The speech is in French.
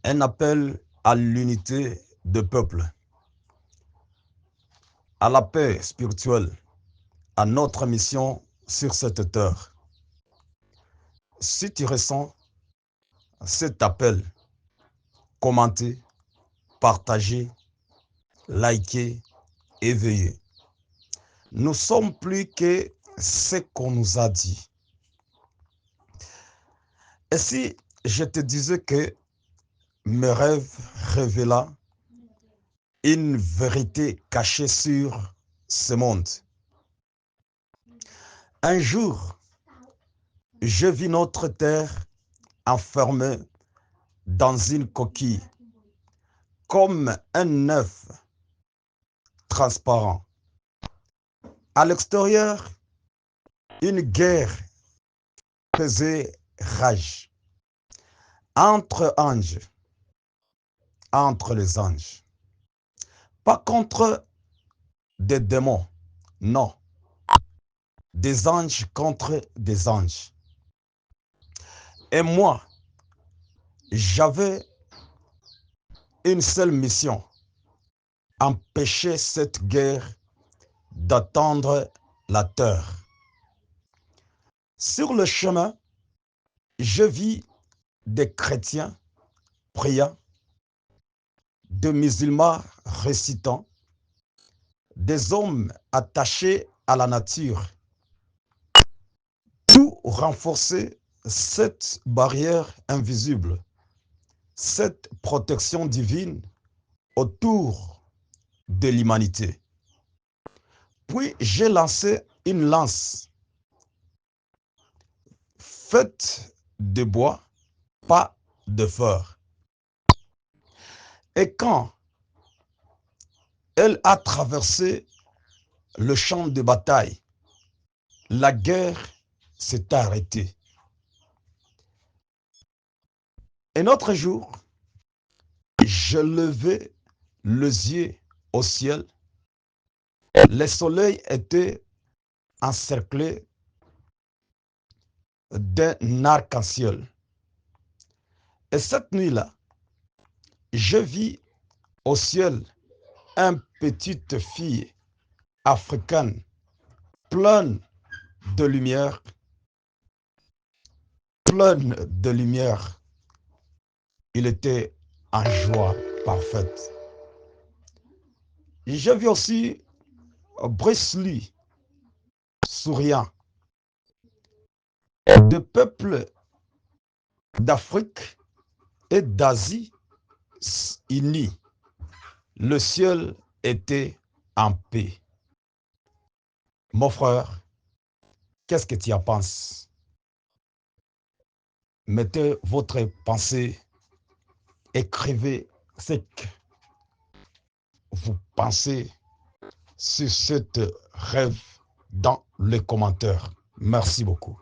Un appel à l'unité de peuple, à la paix spirituelle, à notre mission sur cette terre. Si tu ressens cet appel, commentez, partagez, likez et veillez. Nous sommes plus que ce qu'on nous a dit. Et si je te disais que mes rêves révélaient une vérité cachée sur ce monde. Un jour, je vis notre terre enfermée dans une coquille, comme un œuf transparent. À l'extérieur, une guerre faisait rage entre anges, entre les anges. Pas contre des démons, non, des anges contre des anges. Et moi, j'avais une seule mission, empêcher cette guerre d'atteindre la terre. Sur le chemin, je vis des chrétiens priant, des musulmans récitant, des hommes attachés à la nature. Tout renforçait cette barrière invisible, cette protection divine autour de l'humanité. Puis j'ai lancé une lance faite de bois, pas de fer. Et quand elle a traversé le champ de bataille, la guerre s'est arrêtée. Un autre jour, je levai les yeux au ciel. Le soleil était encerclé d'un arc-en-ciel. Et cette nuit-là, je vis au ciel une petite fille africaine pleine de lumière, pleine de lumière. Il était en joie parfaite. Je vis aussi Bruce Lee, souriant, de peuples d'Afrique et d'Asie unis. Le ciel était en paix. Mon frère, qu'est-ce que tu en penses? Mettez votre pensée, écrivez ce que vous pensez sur ce rêve dans les commentaires. Merci beaucoup.